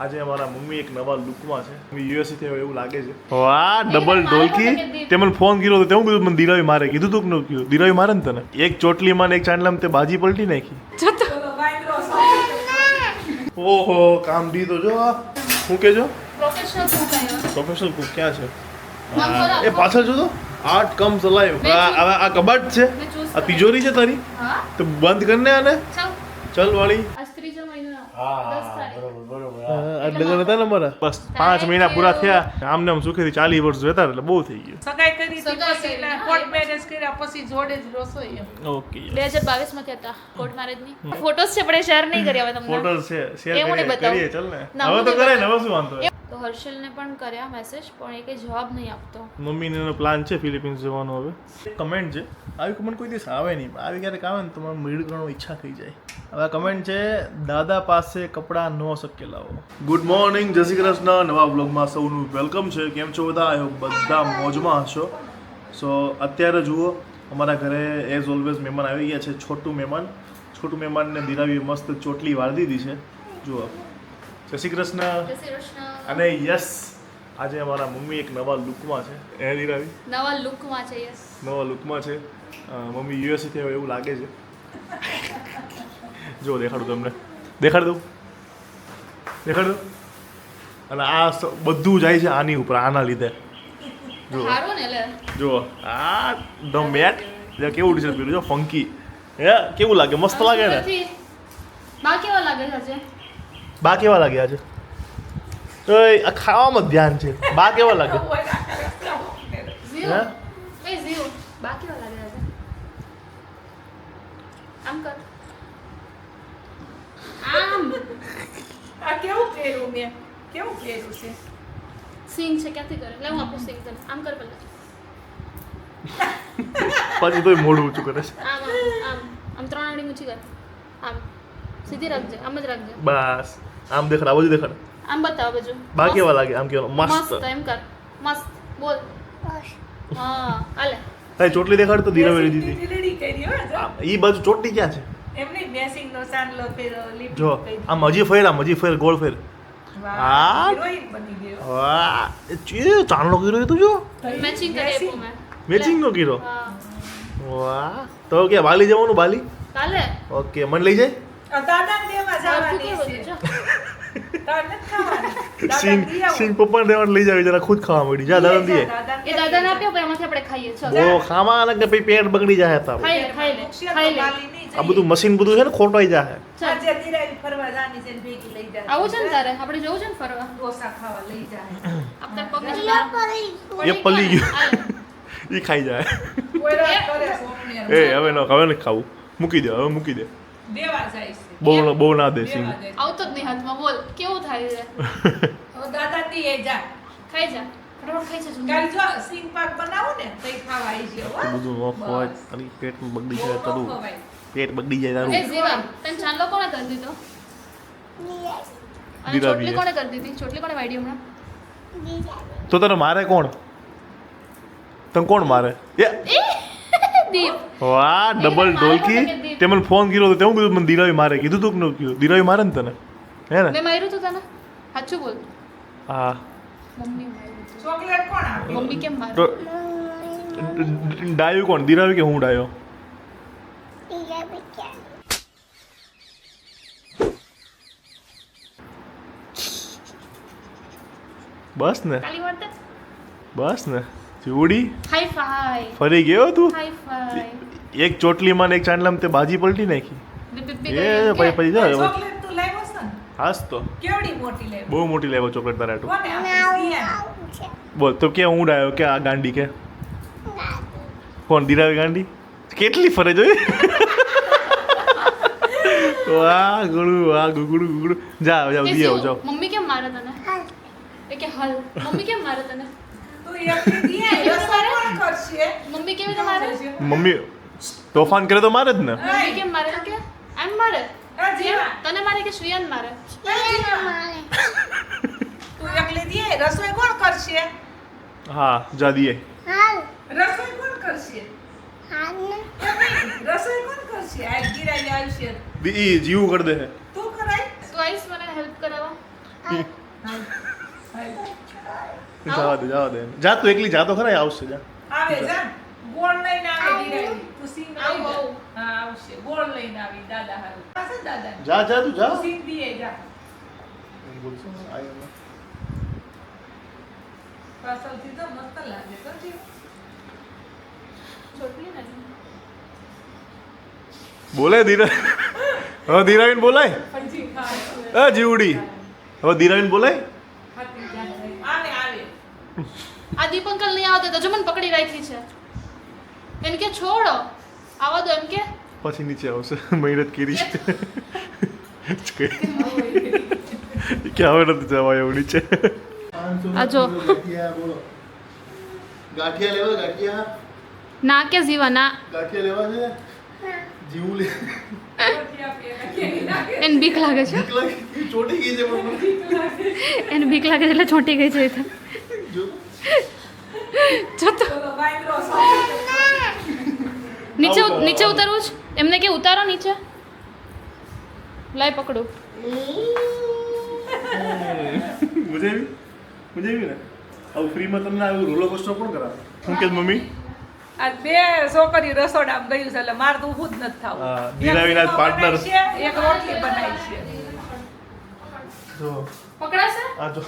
આજે અમારા મમ્મી એક નવા લુકમાં છે. યુએસએ થી એવું લાગે છે. વાહ ડબલ ઢોલકી. તે મને ફોન કર્યો તો તેવું કીધું મને દિરાવી મારે કીધું તું કે ન કીધું દિરાવી મારે ને તને એક ચોટલીમાં ને એક ચાંદલામાં તે બાજી પલટી નાખી. ઓહો કામ દી તો જો શું કેજો પ્રોફેશનલ કુક ક્યાં છે એ પાછળ જો તો આર્ટ કમ્સ અલાઇવ. આ કબાટ છે આ તિજોરી છે તારી તો બંધ કરને આને ચલ વાળી. લગ્ન હતા ને મારા બસ 5 મહિના પૂરા થયા આમને આમ સુખેથી 40 વર્ષ રહેતા એટલે બહુ થઈ ગયું. સગાઈ કરી પછી કોર્ટ મેરેજ કર્યા પછી જોડે જ રસોઈ. ઓકે 2022 માં થયા કોર્ટ મેરેજ ની ફોટોસ છે પણ શેર નહીં કર્યા હવે તમને. ફોટોસ છે શેર કરીએ ચાલ ને હવે તો કરે ને હવે શું વાંધો. તો હર્ષલ ને પણ કર્યા મેસેજ પણ એ કે જવાબ નહીં આપતો. મમ્મીને એનો પ્લાન છે ફિલિપિન્સ જવાનો. હવે કમેન્ટ છે આવી કમેન્ટ કોઈ દિવસ આવે નહીં આવી ક્યારેક આવે ને તમારે મેળ કરવાનો ઈચ્છા થઈ જાય. હવે કમેન્ટ છે દાદા પાસે કપડાં ન શકે લાવો. ગુડ મોર્નિંગ જય શ્રી કૃષ્ણ. નવા બ્લોગમાં સૌનું વેલકમ છે. કેમ છો બધા? આઈ હોપ બધા મોજમાં હશો. સો અત્યારે જુઓ અમારા ઘરે એઝ ઓલવેઝ મહેમાન આવી ગયા છે. છોટું મહેમાનને દિરાવી મસ્ત ચોટલી વાળી દીધી છે. જુઓ જય શ્રી કૃષ્ણ. અને યસ આજે અમારા મમ્મી એક નવા લુકમાં છે. એ દિરાવી નવા લુકમાં છે. યસ નવા લુકમાં છે. મમ્મી યુએસએ થી એવું લાગે છે. જો દેખાડું તમને દેખાડ દઉં. અને આ બધું જાય છે આની ઉપર આના લીધે. જો આ ધ મેટ કેવું ટી-શર્ટ પહેર્યું છે ફંકી. હે કેવું લાગે? મસ્ત લાગે ને. બા કેવા લાગે છે? બા કેવા લાગ્યા છે? તો આ ખાવામાં ધ્યાન છે. બા કેવા લાગે? ઝીરો એ ઝીરો બા કેવા લાગે છે? આમ કર આમ. આ કેવું પહેર્યું મેં કેવું પહેર્યું છે? સિંગ છે ક્યાંથી કરે? લે હું આપું સિંગ તને. આમ કર પહેલા. પછી તોય મોઢું ઊંચું કરે છે. આમ આમ આમ 3 આંગળી ઊંચી કર. આમ સીધી રાખજે. આમ જ રાખજે. બસ આમ દેખાડ આ બાજુ દેખાડ. આમ બતાવ બાજુ. બા કેવા લાગે? આમ કેવાનું મસ્ત. મસ્ત એમ કર. મસ્ત બોલ. હા આલે. તારી ચોટલી દેખાડ તો દિરાવી દીધી. ઢીલડી કરી હો જો. ઈ બાજુ ચોટલી ક્યાં છે? એમને મેસિંગ નો ચાંદલો પહેર્યો લીપ જો આમ હજી ફેર ગોળ ફેર. વાહ આ હિરોઈન બની ગયો. વાહ એ ચાંદલો કર્યો તું જો મેચિંગ કરે આપું મેં. મેચિંગ નો કર્યો. હા વાહ તો કે બાલી જવાનું બાલી. કાલે ઓકે મને લઈ જાય. દાદાને દેવા જવાની કેવું છે. જો દાદાને ખાવાની. સિંગ પપ્પાને દેવાનું લઈ જાવ જરા ખુદ ખાવા મળી જા દાદા દીએ. એ દાદાને આપ્યો પણ એમાંથી આપણે ખાઈએ છો. ઓ ખાવા અલગ કે પછી પેટ બગડી જાય તારું. ખાઈ લે. આ બધું મશીન બધું છે ને ખોટવાઈ જાય. આજે દિરાવી ફરવા જાની છે ને ભેગી લઈ જાય. આવું છે ને તારે આપણે જવું છે ને ફરવા. ડોસા ખાવા લઈ જાય. આપણે પગ એ પલી ગયું એ ખાઈ જાય. કોઈ રાત કરે સોમને. એ હવે ન ખાવું મૂકી દે હવે મૂકી દે. દેવા જાય છે. બહુ ના દે સિંગ. દેવા જાય. આવતો જ નહીં હાથમાં બોલ કેવું થાય છે. હવે દાદા દીએ જા. ખાઈ જા ફટાફટ ખાઈ જા. કાલ જો સિંગ પાક બનાવું ને તઈ ખાવા આવી ગયો હો. બધું ન ખવાય તારી પેટ બગડી જાય તારું. ખવાય. પેટ બગડી જાય એ તારું. જીવા તને ચાંદલો કોણે કરી દીધો? અને દિરાવીએ. ચોટલી કોણે કરી દીધી? ચોટલી કોણે વાડી હમણાં? તો તને મારે કોણ? તને કોણ મારે? દીપ. વાહ ડબલ ઢોલકી. તે મને ફોન કર્યો તો તેવું કીધું મને દિરાવી મારે કીધું તું કે ન કીધું દિરાવી મારે ને તને હે ને? મેં માર્યું તું તને? સાચું બોલ. હા મમ્મી માર્યું તું. ચોકલેટ કોણ આપે? મમ્મી કેમ મારે? તો ડાયો કોણ? દિરાવી કે હું ડાયો? બસ ને કાલી વાળતે બસ ને ચૂડી હાઈ ફાઈ. ફરી ગયો તું હાઈ ફાઈ. એક ચોટલીમાં ને એક ચાંદલામાં તે બાજી પલટી નાખી. બી એ પછી જા હવે. ચોકલેટ તું લાવ્યો છે ને? હાસ તો કેવડી મોટી લાવ્યો? બહુ મોટી લેવો ચોકલેટ તારા હાટુ. કોને આપી? બોલ તો કે હું ડાયો કે આ ગાંડી કે કોણ? દિરાવી ગાંડી કેટલી ફરે જોઈ. વાહ ગુગડું જાઓ દિયો જાઓ. મમ્મી કેમ મારે તને? એ કે હલ. મમ્મી કેમ મારે તને? તું એકલી દીએ રસોઈ કોણ કરશે? મમ્મી કેવી રીતે મારે? મમ્મી તોફાન કરે તો મારે જ ને. મમ્મી કેમ મારે? કે એમ મારે? આ જીવા. તને મારે કે શ્રેયાન મારે? તું એકલી દીએ રસોઈ કોણ કરશે? હા જા દિયે. રસોઈ કોણ કરશે? રસોઈ કોણ કરશે? આ ગિરાઈ આવશે. ઈ જીવું કરી દે. તું કરાય? તું આવીશ મને હેલ્પ કરાવવા? જવા દે જા તું એકલી જા તો ખરા આવશે જા આવે જા ગોળ લઈને આવે ધીરાવી તું સિંગ આવું, લઈ જા. આવું. હા આવશે ગોળ લઈને આવી દાદા હારું પાસે દાદા જા જા તું જા સિંગ દીએ જા પાછળથી તો મસ્ત લાગે તો જીવ. છોટલી નથી. બોલે ધીરા હવે ધીરાવીને બોલાય પછી ખાય જીવડી હવે ધીરાવીને બોલાય ખાતી જાય. આવે આવે આ દીપંકલ નહીં આવતા તો જો મને પકડી રાખી છે એને કે છોડો આવા દો એમ કે પછી નીચે આવશે મહેનત કરી છે કે હવે નથી જવાય એવું નીચે આ જો. ગાંઠિયા લેવા ગાંઠિયા ના કે જીવા ના ગાંઠિયા લેવા છે જીવું લે પછી આપે કેવી લાગે એને બીક લાગે છે ચોટી ગઈ છે પણ એને બીક લાગે છે એટલે છોટી ગઈ છે એ તો. જો જો તો ચલો વાંદરો સો નીચે આવું કરો, નીચે આવું. ઉતારવું છે એમને કે ઉતારો નીચે લાય પકડું મજા આવી ને આવું ફ્રીમાં તમને આવું રોલર કોસ્ટર કોણ કરાવે શું કે મમ્મી આ બે છોકરી રસોડામાં ગયું છે એટલે મારે તો ઊભું જ નથી થવું. હા, ધીરાવીના એક partner. બનાવી છે, એક રોટલી બનાવી છે જો પકડાશે આ જો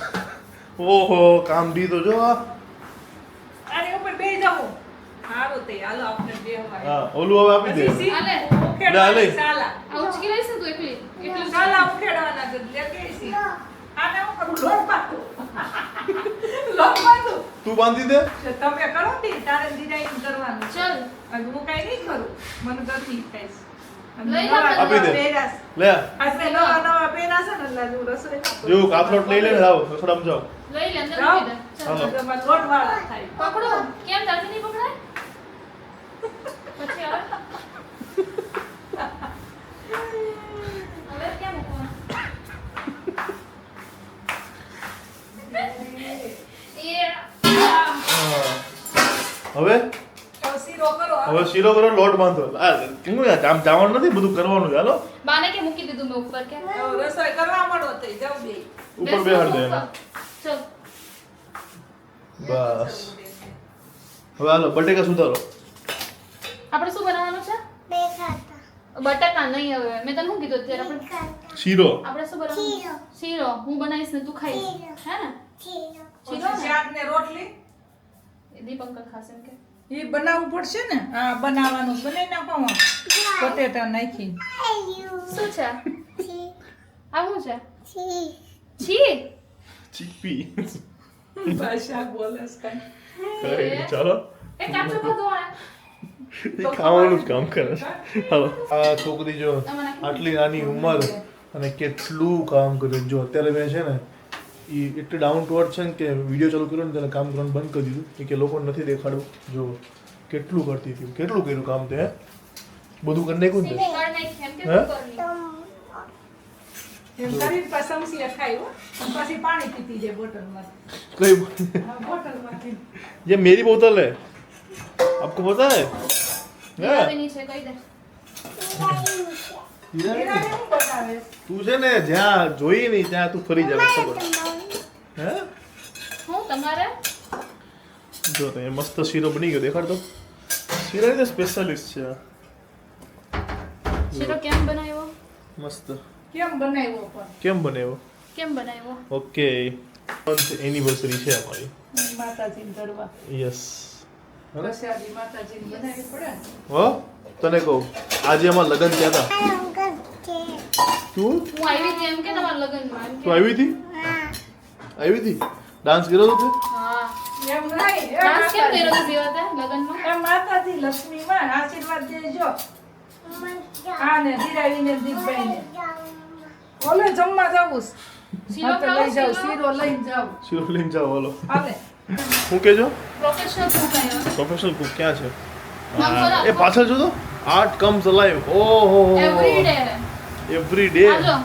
ઓહો કામ દીધો જો આ આની ઉપર બેસી જાઉં સારું તે હાલો આપણે બેહવાય. હા ઓલું હવે આપી દે પછી સી- હાલે. ઉખેડવાની હાલે. સાલા આ ઉચકી લઈશ ને તું એકલી એટલું સાલા ઉખેડવાના છે, એટલે બેસી. આને હું કરું લોટ બાંધું. લોટ બાંધું. તું બાંધી દે તો તમે કરો ને તારે ડિઝાઇન કરવાનું છે. ચાલ અને હું કાંઈ નહીં કરું મને ગરમી થાય છે. અને લઈ નવા લે. આપી દે. નવા પહેર્યા છે. લે આપણે નવા પહેર્યા છે ને એટલે હું રસોઈ ન કરું. જો કાફલોટ લઈ લે ને આવો રસોડામાં જાઓ લઈ લે અંદર જાઓ. મૂકી દે ચાલ. હાલો. એટલે મારે લોટવાળા થાય. પકડો કેમ તારથી નહીં પકડાય પછી હવે હવે કેમ મૂકવાનું? એ હા. હવે તો શીરો કરો. હવે શીરો કરો લોટ બાંધો આ કેમ આમ જવાનું નથી બધું કરવાનું છે હાલો બાને કે મૂકી દીધું મેં ઉપર કે તો રસોઈ કરવા માંડો તો જાવ બે. ઉપર બેહાડ દે એને ચાલ બસ હવે હાલો બટેકા સુધારો આપણે શું બનાવવાનું છે બટાકા નહીં હવે મેં તને શું કીધું અત્યારે આપણે શીરો આપણે શું બનાવવાનું શીરો હું બનાવીશ ને તું ખાઈશ હે ને શીરો પછી ને શાક ને રોટલી એ દીપ અંકલ ખાશે એમ કે એ બનાવવું પડશે ને હા બનાવવાનું બનાવી નાખો બટેટા નાખી શું છે આ શું છે છી ચીપી ભાષા બોલે છે કઈ ચાલો એ કાચું ખાધું આ એ ખાવાનું જ કામ કરે છે હાલો આ છોકરી જો તમારે આટલી નાની ઉંમર અને કેટલું કામ કરે જો અત્યારે મેં છે ને એ એટલું ડાઉન ટુ અર્થ છે ને કે વિડીયો ચાલુ કર્યો ને તેને કામ કરવાનું બંધ કરી દીધું કે લોકોને નથી દેખાડવું જો કેટલું કરતી હતી કેટલું કર્યું કામ તે હે? બધું કરી નાખ્યું ને તે? સીધી કર નાખી એમ કે હે? શું કરવી એમ કરીને પાછા સમસી ખાય હો અને પછી પાણી પીતી જાય બોટલમાં કઈ બોટલમાંથી ये मेरी बोतल है आपको पता है દીવાબેની છે કહી દે હીરાને શું બતાવે તું છે ને જ્યાં જોઈ નહીં ત્યાં તું ફરી જાવ ખબર હે હું તમારે જો તો એ મસ્ત શીરો બની ગયો દેખાડ તો શીરો ની સ્પેશિયાલિસ્ટ છે આ. શીરો કેમ બનાવ્યો મસ્ત કેમ બનાવ્યો પણ કેમ બનેવો કેમ બનાવ્યો ઓકે એનિવર્સરી છે અમારી માતાજીને ધરવા યસ પ્રસાદી માતાજીને બનાવવી પડે ને. હો તને કહું આજે અમાર લગ્ન થયા હતા તું હું આવી હતી એમ કે તમારા લગ્નમાં એમ તું કે આવી હતી આવી હતી ડાન્સ કર્યો તો તે હા એમ નહીં એ ડાન્સ કેમ કર્યો માતાજી. તો જીવાતે લગ્નમાં એ માતાજી લક્ષ્મીમાં આશીર્વાદ દેજો હા ને ધીરાવીને દીપભાઈને ઓલે જમવા જાવું છે. શીરો હા તો લઈ ખાઓ જાવ શીરો શીરો લઈને જાવ શીરો લઈને જાઓ હાલો હાલે શું કહેજો પ્રોફેશનલ કુક આવ્યો પ્રોફેશનલ કુક ક્યાં છે નામ ખરા? એ પાછળ જો તો આર્ટ કમ્સ અલાઇવ ઓહો એવરી ડે એવરી ડે આજો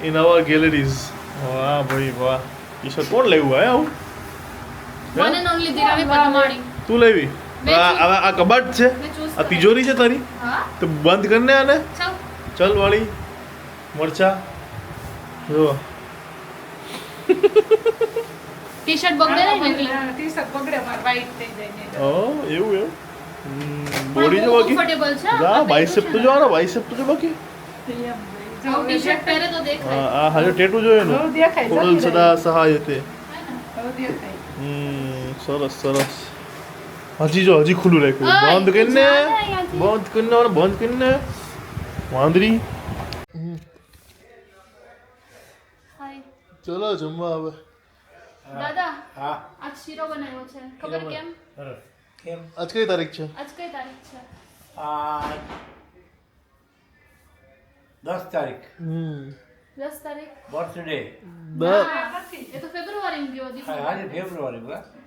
ઇન અવર ગેલેરીઝ વાહ ભાઈ વાહ ઈશ્વર કોણ લેવું હે આવું વન એન્ડ ઓનલી દીરાવી પદમાણી તું લેવી મેં આ કબાટ છે મેં choose આ તિજોરી છે તારી હા તો બંધ કરને આને ચાલ ચલ વાળી મરચા જો ટી શર્ટ બગડે નહીં ને એટલે ટી શર્ટ બગડે મારે વાઈટ થઈ જાય ને ઓ એવું એવું બોડી જો બાકી કમ્ફર્ટેબલ છે હા બાઇસેપ તો જો આ બાઇસેપ તો જો બાકી ટી શર્ટ પહેરે તો દેખાય આ હાજો ટેટુ જોયો ને હવે દેખાય કોડલ સદા સહાય તે હવે દેખાય સરસ સરસ હજી જો હજી ખુલ્લું રાખ્યું ઓય, બંધ કરીને જા ને અહીંયાથી. બંધ કરીને વાંદરી હાય ચલો જમવા હવે દાદા હા આજ શીરો બનાવ્યો છે ખબર કેમ કેમ આજ કઈ તારીખ છે આજ કઈ તારીખ છે આ 10 તારીખ 10 તારીખ બર્થડે દ- એ તો ફેબ્રુઆરી ગયો દીકરો આજે ફેબ્રુઆરી બરાબર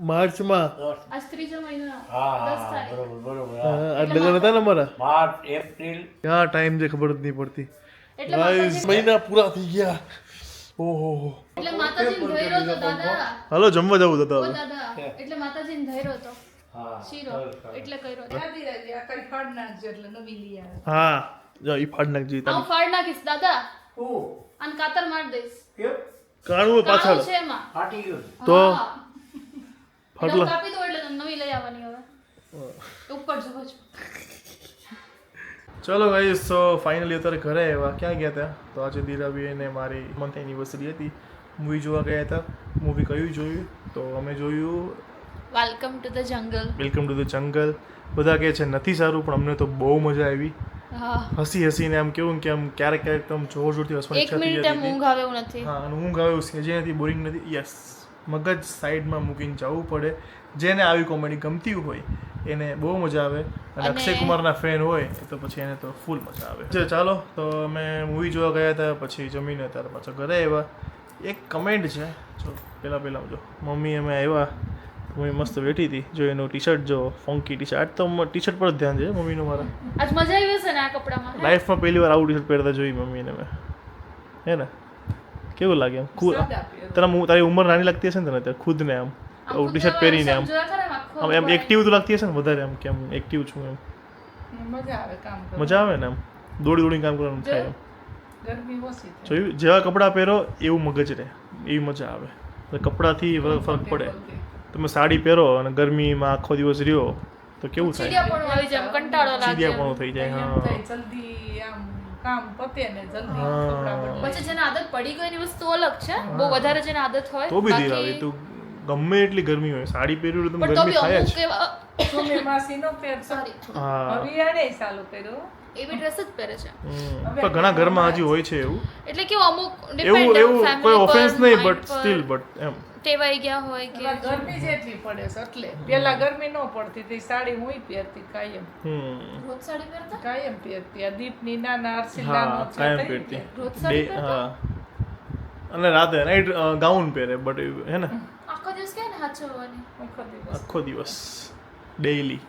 માર્ચમાં આજ ત્રીજો મહિનો હા 10 હા તારીખ બરોબર બરોબર હા, હા. આ લગ્ન હતા ને અમારા માર્ચ એપ્રિલ ક્યાં ટાઈમ છે ખબર જ નહીં પડતી એટલે Guys, માતાજી મહિના પૂરા થઈ ગયા ઓહો એટલે માતાજીને ધૈર્યો તો દાદા હાલો જમવા જવું ઓ દાદા દાદા એટલે માતાજીને ધૈર્યો તો હા શીરો સરસ. એટલે કર્યો તો યાદી રાખજે આ કઈ ફાડ નાખજો એટલે નવી લઈ આવે હા જો ઈ ફાડ નાખજી હું ફાડ નાખીશ દાદા ઓ અને કાતર માર દઈશ કેમ કાણું પાછળ કાણું છે એમાં ફાટી ગયું તો હા. એટલે હું ફાટલા કાપી દઉં એટલે તમને નવી લઈ આવવાની હવે ઉપર જુઓ છો ચલો ગાઈસ સો ફાઇનલી અત્યારે ઘરે આવ્યા ક્યાં ગયા હતા તો આજે દીરાબી અને મારી મંથ એનિવર્સરી હતી મૂવી જોવા ગયા હતા મૂવી કયું જોયું તો અમે જોયું welcome to the jungle welcome to the jungle બધા કહે છે નથી સારું પણ અમને તો બહુ મજા આવી હા હસી હસીને આમ કેવું કે આમ ક્યારેક ક્યારેક તો આમ જોર જોરથી હસવાની એક ઈચ્છા થઈ મિનિટ જતી હતી. ઊંઘ આવે એવું નથી હા અને ઊંઘ આવે એવું સેજે નથી બોરિંગ નથી યસ મગજ સાઈડમાં મૂકીને જવું પડે જેને આવી કોમેડી ગમતી હોય એને બહુ મજા આવે અને અક્ષય કુમારના ફેન હોય તો પછી એને તો ફૂલ મજા આવે ચાલો તો અમે મૂવી જોવા ગયા હતા પછી જમીને ત્યારે પાછા ઘરે આવ્યા એક કમેન્ટ છે જો પહેલાં જો મમ્મી અમે આવ્યા મમ્મી મસ્ત બેઠી હતી જો એનું ટી શર્ટ જો ફંકી ટી શર્ટ તો ટી શર્ટ પર જ ધ્યાન છે મમ્મીનું મારા આજ મજા આવી હશે ને આ કપડામાં હે? લાઈફમાં પહેલી વાર આવું ટી શર્ટ પહેરતા જોઈ મમ્મીને મેં હે ને કેવું લાગે એમ ખુદ તારી ઉંમર નાની લાગતી હશે ને તને અત્યારે ખુદને આમ આવું ટી શર્ટ પહેરીને આમ સમજવા કરે ને આખો આમ એમ એક્ટિવ તો લાગતી હશે ને વધારે આમ કેમ એક્ટિવ છું એમ મજા આવે કામ કરવાની. મજા આવે ને આમ દોડીને કામ કરવાનું થાય એમ ગરમી ઓછી થાય જોયું જેવા કપડાં પહેરો એવું મગજ રહે એવી મજા આવે એટલે કપડાથી ફરક પડે તમે સાડી પહેરો અને ગરમીમાં આખો દિવસ રહ્યો તો કેવું થાય ચીડિયાપણું આવી જાય આમ કંટાળો લાગે ચીડિયાપણું થઈ જાય એમ હા થાય જલ્દી આમ કામ પતે ને જલ્દી હા. કપડાં બદલાય. પછી જેને આદત પડી ગઈ એની વસ્તુ અલગ છે બહુ વધારે જેને આદત હોય તો બી બાકી- ધીર આવે તું ગમે એટલી ગરમી હોય સાડી પહેર્યું તો પણ તો ગરમી બી થાય અમુક જ એવા સુમી માસી નો પહેરતો સોરી હા હવે આને ચાલુ કર્યું એવી ડ્રેસ જ પહેરે છે પણ ઘણા ઘરમાં હજી હોય છે એવું એટલે કેવું અમુક એવું ડિપેન્ડ એવું કોઈ ઓફેન્સ નહીં બટ સ્ટીલ બટ એમ ટેવાઈ ગયા હોય કે એમાં ગરમી જેટલી પડે છે એટલે પેલા ગરમી ન પડતી તે સાડી હુંય પહેરતી કાયમ રોજ સાડી પહેરતા કાયમ પહેરતી આ દીપની નાના હા અરસિલાનો છે કાયમ તઈ પહેરતી રોજ સાડી બે પહેરતા હા અને રાતે નાઈટ ગાઉન પહેરે બટ હે ને આખો દિવસ ક્યાં ને હાચવવાની આખો દિવસ. આખો દિવસ ડેઈલી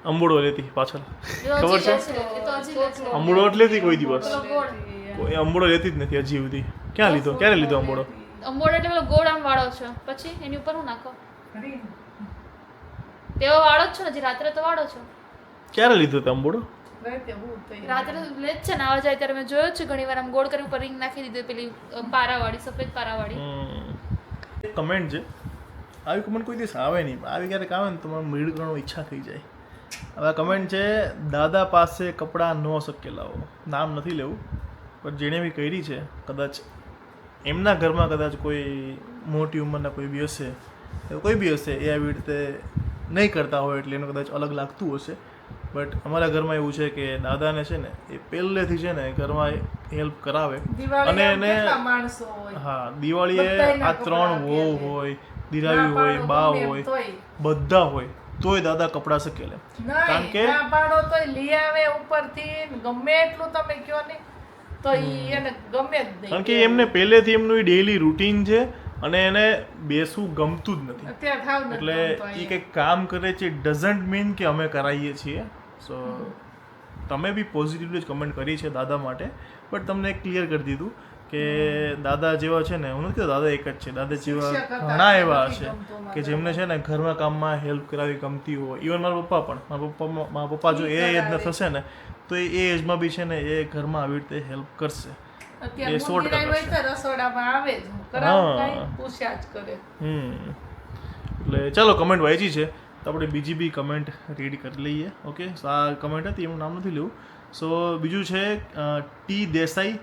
અંબુડો લેતી પાછળ એ ખબર હજી છે? લે છે એ તો હજી લે છે અંબુડો જ લેતી કોઈ દિવસ પેલો ગોળ કોઈ અંબુડો લેતી જ નથી હજી સુધી ક્યાં લીધો ક્યારે લીધો અંબુડો અંબોડ એટલે પેલો ગોળ આમ વાળો છે પછી એની ઉપર હું નાખો રીંગ. તેવો વાળો જ છો ને હજી રાત્રે તો વાળો છો ક્યારે લીધો તો અંબુડો રાતે હું થઈ રાત્રે લે જ છે ને આવા જાય ત્યારે મેં જોયો જ છે ઘણી વાર આમ ગોળ કરી ઉપર રિંગ નાખી દીધી પેલી પારાવાળી સફેદ પારાવાળી કમેન્ટ છે આવી કમેન્ટ કોઈ દિવસ આવે નહીં આવી ક્યારેક આવે ને તો મારે મેળ કરવાનો ઈચ્છા થઈ જાય હવે આ કમેન્ટ છે દાદા પાસે કપડાં ન શક્ય લાવો નામ નથી લેવું પણ જેણે બી કરી છે કદાચ એમના ઘરમાં કદાચ કોઈ મોટી ઉંમરના કોઈ બી હશે કોઈ બી હશે એ આવી રીતે નહીં કરતા હોય એટલે એનું કદાચ અલગ લાગતું હશે બટ અમારા ઘરમાં એવું છે કે દાદાને છે ને એ પહેલેથી છે ને ઘરમાં હેલ્પ કરાવે દિવાળી અને આમ એને કેટલા માણસો હોય હા દિવાળીએ બધાયના આ ત્રણ કપડાં વહુ પહેરે. હોય દિરાવી ના હોય પાડો બા ગમે એમ હોય તોય. બધા હોય તોય દાદા કપડાં શકેલે કારણ કે નહીં, ના પાડો તોય લઈ આવે ઉપરથી ને ગમે એટલું તમે કયો ને તો ઈ એને ગમે જ નહીં કારણ કે એમને પહેલેથી એમનું ડેઈલી રૂટીન છે અને એને બેસવું ગમતું જ નથી અત્યારે થાવ ને એટલે તો એ કંઈક કામ કરે છે ડઝન્ટ મીન કે અમે કરાવીએ છીએ સો તમે બી પોઝિટિવલી જ કમેન્ટ કરી છે દાદા માટે બટ તમને ક્લિયર કરી દીધું કે દાદા જેવા છે ને હું નથી કહેતો દાદા એક જ છે દાદા જેવા શિક્ષક હતા, ઘણા એવા નથી છે ગમતું મારા કે જેમને છે ને ઘરમાં કામમાં હેલ્પ કરાવી ગમતી હોય ઇવન મારા પપ્પા પણ મારા પપ્પા જો એ એજના થશે ને તો એ એજમાં બી છે ને એ ઘરમાં આવી રીતે હેલ્પ કરશે અત્યારે એ 100% મૂળ ગિરાય હોય કરશે. તો રસોડામાં આવે જ કરાવું હા. કાંઈ પૂછ્યા જ કરે એટલે ચાલો કમેન્ટ વાંચી છે તો આપણે બીજી બી કમેન્ટ રીડ કરી લઈએ. ઓકે, સો આ કમેન્ટ હતી એનું નામ નથી લેવું. સો બીજું છે ટી દેસાઈ,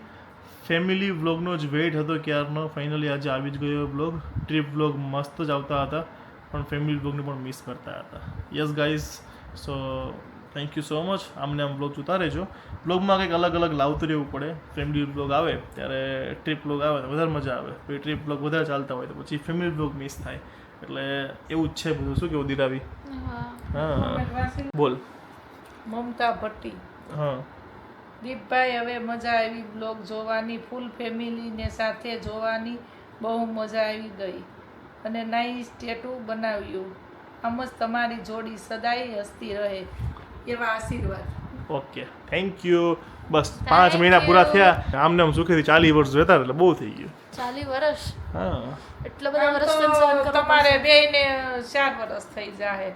ફેમિલી વ્લોગનો જ વેઇટ હતો ક્યારનો, ફાઇનલી આજે આવી જ ગયો વ્લોગ. ટ્રીપ વ્લોગ મસ્ત જ આવતા હતા પણ ફેમિલી વ્લોગને પણ મિસ કરતા હતા. Yes guys, so thank you so much. આમને આમ વ્લોગ જોતા રહેજો. વ્લોગમાં કંઈક અલગ અલગ લાવતું રહેવું પડે. ફેમિલી વ્લોગ આવે ત્યારે ટ્રીપ વ્લોગ આવે તો વધારે મજા આવે, પછી ટ્રીપ વ્લોગ વધારે ચાલતા હોય તો પછી ફેમિલી વ્લોગ મિસ થાય. એટલે એવું જ છે બધું. શું કેવું દિરાવી? હા. હા Comment વાંચી. બોલ. મમતા ભટ્ટી, હા દીપભાઈ હવે મજા આવી બ્લોગ જોવાની, ફૂલ ફેમિલીને સાથે જોવાની બહુ મજા આવી ગઈ અને નાઈસ ટેટુ બનાવ્યું. આમ જ તમારી જોડી સદાય હસતી રહે એવા આશીર્વાદ. Okay, thank you. Bus Thank 5 મહિના પૂરા you. થયા આમને આમ સુખેથી 40 વર્ષ રહેતા એટલે બહુ થઈ ગયું. 40 વર્ષ હા એટલા બધા આમ વર્ષ તો સહન કરવા તમારે બેયને 4 વર્ષ થઈ જાય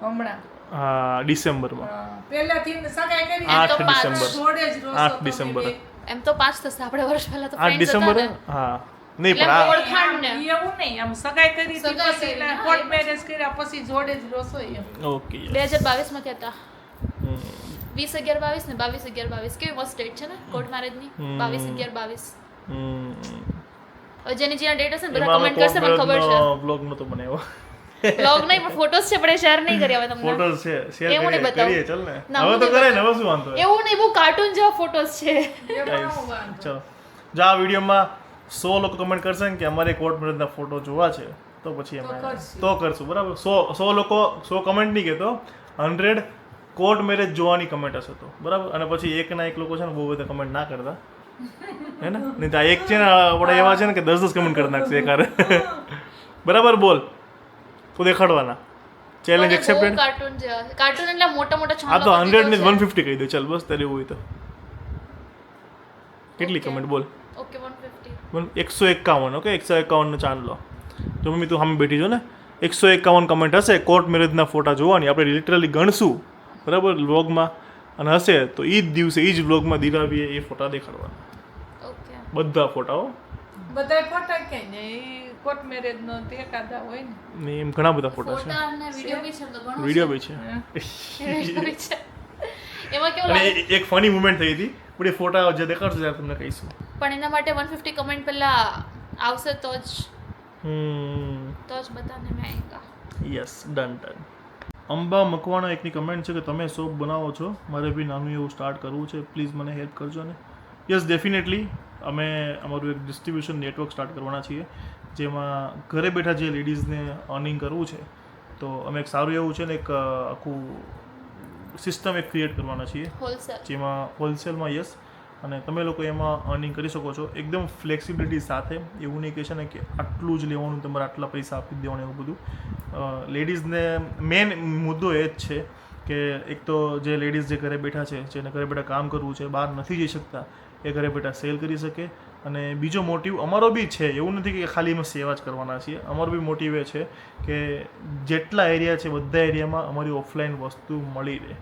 હમણાં. હા ડિસેમ્બરમાં પહેલાથી સગાઈ કરી આ તો 8 પાંચ. ડિસેમ્બર. જોડે જ રહો છો 8 તમે ડિસેમ્બર. બે. એમ તો 5 થશે, આપણે વર્ષ પહેલા તો 8 friends હતા ડિસેમ્બર. ને. હા નહીં એટલે પણ આ ઓળખાણ ને. એવું નહીં, આમ સગાઈ કરી હતી સગાઈ પછી કરી, હા, કોર્ટ એમ જ. મેરેજ કર્યા પછી જોડે જ રસો એમ. ઓકે 2022 માં થયા હતા. હમ. 20/11/22 ને 22/11/22 કેવી મસ્ત ડેટ છે ને કોર્ટ મેરેજ ની. 22/11/22. હમ. હવે જેની જેના ડેટ હશે ને બધા એમાં કમેન્ટ કરશે, મને ખબર છે. બ્લોગ નતો બનાવ્યો. બ્લોગ નહીં પણ ફોટોસ છે, પણ શેર નહીં કરી હવે તમને. ફોટોસ છે શેર એવું નહીં બતાવું. કરીએ ચાલ ને. ના, હવે હું તો નહીં કરે ને, હવે શું વાંધો છે? એવું નહીં, બહુ કાર્ટૂન જેવા ફોટોસ છે. એમાં હું વાંધો. ચલો જો આ વિડીયોમાં 100 લોકો કમેન્ટ કરશે ને કે અમારે કોર્ટ મેરેજના ફોટો જોવા છે તો પછી અમે કરશું. તો કરશું બરાબર. 100 લોકો 100 કમેન્ટ નહીં કહેતો, 100 કોર્ટ મેરેજ જોવાની કમેન્ટ હશે તો બરાબર. અને પછી એકના એક લોકો છે ને બહુ બધા કમેન્ટ ના કરતા હે ને, નહીં તો આ એક છે ને આપણે એવા છે ને કે 10 કમેન્ટ કરી નાખશે એકારે. બરાબર બોલ તો દેખાડવાના. Challenge accepted. કાર્ટૂન જેવા છે. કાર્ટૂન એટલે મોટા મોટા આ તો 100 ને છે. 150 કહી દે ચાલ, બસ તારે એવું હોય તો. કેટલી Okay. કમેન્ટ બોલ? ઓકે 150. 151. ઓકે 151 નો ચાંદ લો. જો મમ્મી તું સામે બેઠી છો ને, 151 કમેન્ટ હશે કોર્ટ મેરેજના ફોટા જોવાની. આપણે લિટરલી ગણશું બરાબર વ્લોગમાં, અને હશે તો એ જ દિવસે એ જ વ્લોગમાં દિરાવીએ એ ફોટા દેખાડવાના, ઓકે. બધા ફોટાઓ. બધાય ફોટા ક્યાંય ને ઈ કોર્ટ મેરેજ નો તે એકાદા હોય ને. ને એમ ઘણા બધા ફોટા છે, ફોટા અને વિડિયો બી છે તો ઘણું વિડીયો બી છે. વિડિયો બી છે. એમાં કેવું અને લાગે એક ફની મુમેન્ટ થઈ હતી, પણ એ ફોટા જે દેખાડશે ત્યારે તમને કહીશું. પણ એના માટે 150 કમેન્ટ પહેલા આવશે તો જ બધાને મેં આएगा. Yes done done. Amba Makwana એકની કમેન્ટ છે કે તમે શોપ બનાવો છો, મારે બી નાનું એવું સ્ટાર્ટ કરવું છે, પ્લીઝ મને હેલ્પ કરજો ને. યસ ડેફિનેટલી અમે અમારું એક ડિસ્ટ્રીબ્યુશન નેટવર્ક સ્ટાર્ટ કરવાના છીએ, જેમાં ઘરે બેઠા જે લેડીઝને અર્નિંગ કરવું છે તો અમે એક સારું એવું છે ને એક આખું સિસ્ટમ એક ક્રિએટ કરવાના છીએ, હોલસેલ. જેમાં હોલસેલમાં યસ, અને તમે લોકો એમાં અર્નિંગ કરી શકો છો એકદમ ફ્લેક્સિબિલિટી સાથે. એવું નહીં કે છે ને કે આટલું જ લેવાનું, તમારે આટલા પૈસા આપી જ દેવાના, એવું બધું. લેડીઝને મેઇન મુદ્દો એ જ છે કે એક તો જે લેડીઝ જે ઘરે બેઠા છે, જેને ઘરે બેઠા કામ કરવું છે, બહાર નથી જઈ શકતા, એ ઘરે બેઠા સેલ કરી શકે. અને બીજો મોટિવ અમારો બી છે, એવું નથી કે ખાલી અમે સેવા જ કરવાના છીએ. અમારો બી મોટિવ એ છે કે જેટલા એરિયા છે બધા એરિયામાં અમારી ઓફલાઈન વસ્તુ મળી રહે,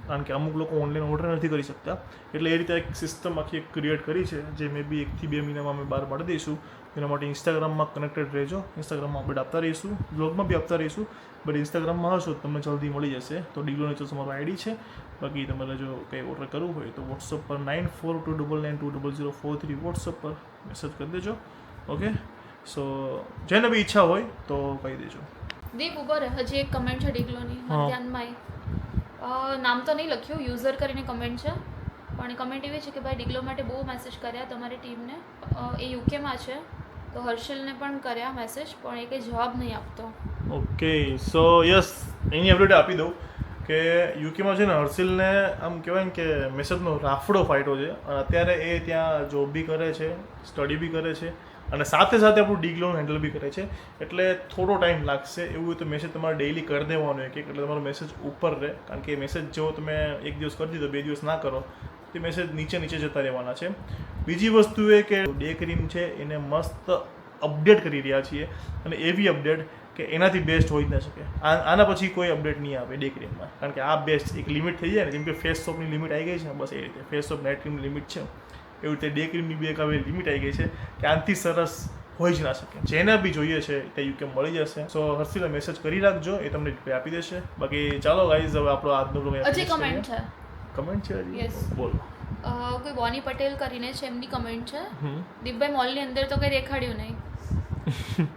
કારણ કે અમુક લોકો ઓનલાઈન ઓર્ડર નથી કરી શકતા. એટલે એ રીતે એક સિસ્ટમ આખી ક્રિએટ કરી છે, જે મે બી 1 થી 2 મહિનામાં અમે બહાર પાડી દઈશું. એના માટે ઇન્સ્ટાગ્રામમાં કનેક્ટેડ રહેજો, ઇન્સ્ટાગ્રામમાં અપડેટ આપતા રહીશું, બ્લોગમાં બી આપતા રહીશું, બટ ઇન્સ્ટાગ્રામમાં હશો તો તમને જલ્દી મળી જશે. તો ડીગ્લો નેચર્સ અમારો આઈડી છે. બાકી તમારે જો કંઈ ઓર્ડર કરવું હોય તો વોટ્સઅપ પર 9429920043 વોટ્સઅપ પર મેસેજ કરી દેજો. ઓકે, સો જેને બી ઈચ્છા હોય તો કહી દેજો. દીપ ઉભો રહે, હજી એક કમેન્ટ છે ડીગ્લોની, હા. ધ્યાનમાં આવી. નામ તો નહીં લખ્યું, યુઝર કરીને કમેન્ટ છે, પણ કમેન્ટ એવી છે કે ભાઈ ડીગ્લો માટે બહુ મેસેજ કર્યા તમારી ટીમને. એ યુકેમાં છે તો હર્ષિલને પણ કર્યા મેસેજ, પણ એ કંઈ જવાબ નહીં આપતો. ઓકે, સો યસ એની અપડેટ આપી દઉં કે યુકેમાં છે ને હર્ષિલને આમ કહેવાય ને કે મેસેજનો રાફડો ફાટ્યો છે, અને અત્યારે એ ત્યાં જોબ બી કરે છે, સ્ટડી બી કરે છે, અને સાથે સાથે આપણું ડીગ્લોનું હેન્ડલ બી કરે છે. એટલે થોડો ટાઈમ લાગશે. એવું હોય તો મેસેજ તમારે ડેઈલી કરી દેવાનો એક એક, એટલે તમારો મેસેજ ઉપર રહે, કારણ કે મેસેજ જેવો તમે એક દિવસ કરી દીધો 2 દિવસ ના કરો તે મેસેજ નીચે જતા રહેવાના છે. બીજી વસ્તુ એ કે ડે ક્રીમ છે એને મસ્ત અપડેટ કરી રહ્યા છીએ, અને એવી અપડેટ કે એનાથી બેસ્ટ હોઈ જ ન શકે. આના પછી કોઈ અપડેટ નહીં આવે ડે ક્રીમમાં, કારણ કે આ બેસ્ટ એક લિમિટ થઈ જાય ને, જેમ કે ફેસ સોપની લિમિટ આવી ગઈ છે બસ એ રીતે ફેસ સોપ નાઇટ ક્રીમની લિમિટ છે. એવી રીતે ડે ક્રીમની બી એક હવે લિમિટ આવી ગઈ છે કે આનાથી સરસ હોઈ જ ના શકે. જેને બી જોઈએ છે તે યુકે મળી જશે. સો હર્ષિલને મેસેજ કરી રાખજો, એ તમને રિપ્લાય આપી દેશે. બાકી ચાલો ગાઈઝ હવે આપણો આજનો બ્લોગ હજી કમેન્ટ છે. કમેન્ટ છે હજી? Yes. બોલો. કોઈ બોની પટેલ કરીને છે, એમની કમેન્ટ છે, હમ. દીપભાઈ મોલની અંદર તો કંઈ દેખાડ્યું નહીં.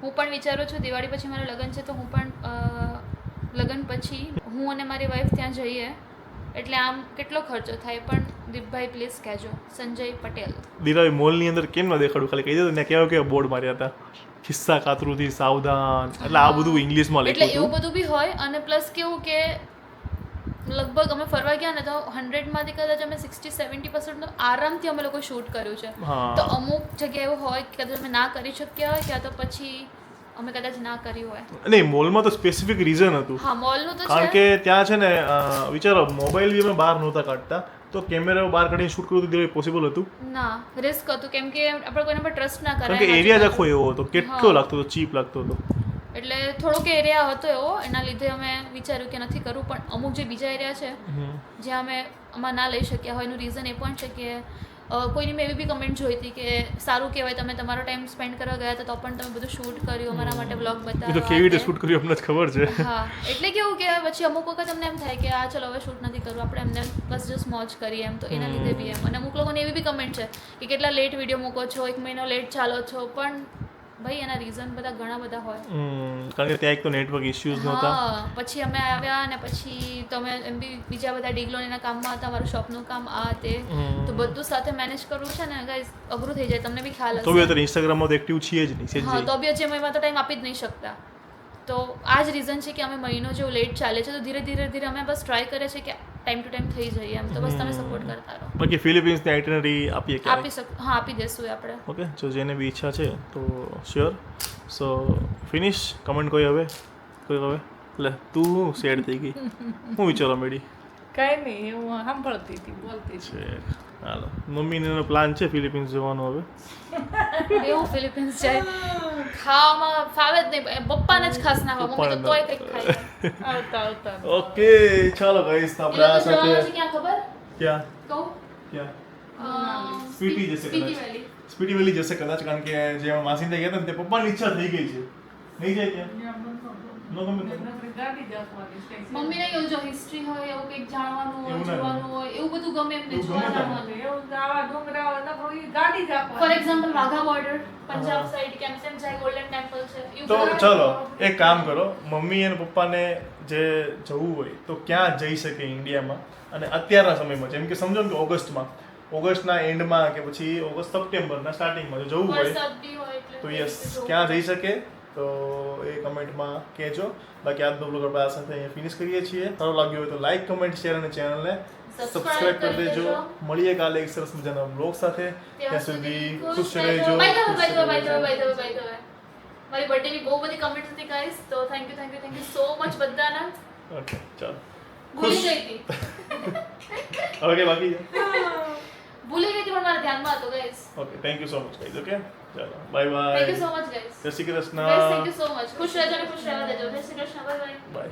હું પણ વિચારું છું દિવાળી પછી મારા લગ્ન છે તો હું પણ લગ્ન પછી હું અને મારી વાઈફ ત્યાં જઈએ, એટલે આમ કેટલો ખર્ચો થાય પણ દીપભાઈ પ્લીઝ કહેજો. સંજય પટેલ. દિવાળી મોલની અંદર કેમ ન દેખાડું, ખાલી કહી દો ને કેવા કેવા બોર્ડ માર્યા હતા, ખિસ્સા કાતરુંથી સાવધાન, એટલે આ બધું ઇંગ્લિશમાં એટલે લખ્યું એવું બધું બી હોય. અને પ્લસ કેવું કે લગભગ અમે ફરવા ગયા ને તો 100માંથી કદાચ અમે 60-70% આરામથી અમે લોકો શૂટ કર્યું છે. હા. તો અમુક જગ્યા એવું હોય કે કદાચ અમે ના કરી શક્યા હોય, ક્યાં તો પછી અમે કદાચ ના કરી હોય. નહીં, મોલમાં તો સ્પેસિફિક રીઝન હતું. હા, મોલનું તો કારણ છે. કે ત્યાં છે ને વિચારો મોબાઈલ બી અમે બહાર નહોતા કાઢતા, તો કેમેરા બહાર કાઢીને શૂટ કરવું તો પોસિબલ હતું? ના, રિસ્ક હતું કેમ કે આપણે કોઈના પર ટ્રસ્ટ ના કારણ કે કરાય. એરિયા જ આખો એવો હતો, કેટલો હા. લાગતો હતો, ચીપ લાગતો હતો. એટલે થોડોક એરિયા હતો એવો, એના લીધે અમે વિચાર્યું કે નથી કરવું. પણ અમુક જે બીજા એરિયા છે જ્યાં અમે આમાં ના લઈ શક્યા હોય, એનું રીઝન એ પણ છે કે કોઈની મેં એવી બી કમેન્ટ જોઈ હતી કે સારું કહેવાય તમે તમારો ટાઈમ સ્પેન્ડ કરવા ગયા હતા તો પણ તમે બધું શૂટ કર્યું, અમારા માટે બ્લોગ એ તો બતાવ્યો. કેવી રીતે શૂટ કર્યું અમને જ ખબર છે. હા, એટલે કેવું કે પછી અમુક વખત અમને એમ થાય કે આ ચલો હવે શૂટ નથી કરવું, આપણે એમને બસ જસ્ટ મોજ કરીએ એમ. તો એના લીધે બી એમ. અને અમુક લોકોને એવી બી કમેન્ટ છે કે કેટલા લેટ વિડીયો મૂકો છો, 1 મહિનો લેટ ચાલો છો. પણ ભાઈ એના રીઝન બધા ઘણા બધા હોય. કારણ કે ત્યાં એક તો નેટવર્ક ઇશ્યુઝ નહોતા. હા, પછી અમે આવ્યા અને પછી તમે એમ બી બીજા બધા ડીગલોન એના કામમાં હતા, મારું શોપનું કામ આ તે, તો બધું સાથે મેનેજ કરવું છે ને ગાઈઝ, અઘરું થઈ જાય. તમને બી ખ્યાલ તો બી હશે. અત્યારે ઇન્સ્ટાગ્રામમાં તો એક્ટિવ છીએ જ નહીં, સેજ હા, નહીં. તો બી હજી અમે એમાં તો ટાઈમ આપી જ નહીં શકતા. તો આ જ રીઝન છે કે અમે મહિનો જેવું લેટ ચાલે છે, તો ધીરે ધીરે ધીરે અમે બસ ટ્રાય કરીએ છીએ કે ટાઈમ ટુ ટાઈમ થઈ જઈએ એમ. તો બસ તમે સપોર્ટ કરતા રહો. બાકી ફિલિપિન્સની આઇટનરી આપીએ ક્યારે? હા, આપી દેશું એ આપણે. ઓકે, જો જેને બી ઈચ્છા છે તો શ્યોર. સો ફિનિશ. કમેન્ટ કોઈ હવે એટલે તું સેડ થઈ ગઈ, હું વિચારો મેડી કાંઈ નહીં, હું સાંભળતી હતી, બોલતી હતી. છે. હાલો, મમ્મીનો પ્લાન છે ફિલિપિન્સ જવાનો હવે. એવું ફિલિપિન્સ જાય ખાવામાં ફાવે જ નહીં. પપ્પાને જ ખાસ ના હોય, મમ્મી તો તોય કંઈક ખાય. આવતા આવતા ઓકે ચાલો ગાઈસ, તો આપણે આ એ લોકો જવાના છે સાથે ક્યાં ખબર ક્યાં કહું? સ્પીટી જશે સ્પીટી કદાચ. વેલી. સ્પીટી વેલી જશે કદાચ, કારણ કે જે માસીને ગયા હતા ને તે પપ્પાની ઈચ્છા થઈ ગઈ છે. નહીં જાય ત્યાં? નો ગમે તો? ગાડી જ આપવાની છે. મમ્મીને એવું જો હિસ્ટ્રી હોય, એવું કંઈક જાણવાનું હોય, એવું ના જોવાનું હોય, એવું બધું ગમે એમને એવું જોવા ગમે જાણવાનું. એવું આવા ડુંગરા હોય તો કોઈ ગાડી જ આપવાની. For example Wagah border, Punjab side કેમ તેમ જાય, ગોલ્ડન ટેમ્પલ છે. એવું તો બધું. ચલો એક કામ કરો, મમ્મી અને પપ્પાને જે જવું હોય તો ક્યાં જઈ શકે ઇન્ડિયામાં, અને અત્યારના સમયમાં, જેમ કે સમજો ને કે ઓગસ્ટના એન્ડમાં કે પછી ઓગસ્ટ સપ્ટેમ્બરના સ્ટાર્ટિંગમાં જો જવું હોય વરસાદ બી હોય એટલે તો યસ, જવું. ક્યાં જઈ શકે તો એ કમેન્ટમાં કહેજો. બાકી આજનો બ્લોગ આપણે આ સાથે અહીંયા ફિનિશ કરીએ છીએ. સારો લાગ્યો હોય તો લાઈક, કમેન્ટ, શેર અને ચેનલને સબસ્ક્રાઇબ કરી દેજો. મળીએ કાલે એક સરસ મજાના બ્લોગ સાથે. ત્યાં સુધી ખુશ રહેજો. By the way, મારી બર્થડે ની બહુ બધી કમેન્ટ હતી ગાઈસ, તો થેન્ક યુ સો મચ બધાના. ઓકે ચાલો, ભૂલી ગઈ હતી હવે કે બાકી છે? પણ મારા ધ્યાનમાં હતો guys. Okay, thank you so much guys. Okay ચાલો, bye thank you so bye. Much guys. જય Shri Krishna. Guys thank you so much. ખુશ રહેજો અને ખુશ રહેવા દેજો. જય શ્રી કૃષ્ણ. Bye bye. બાય.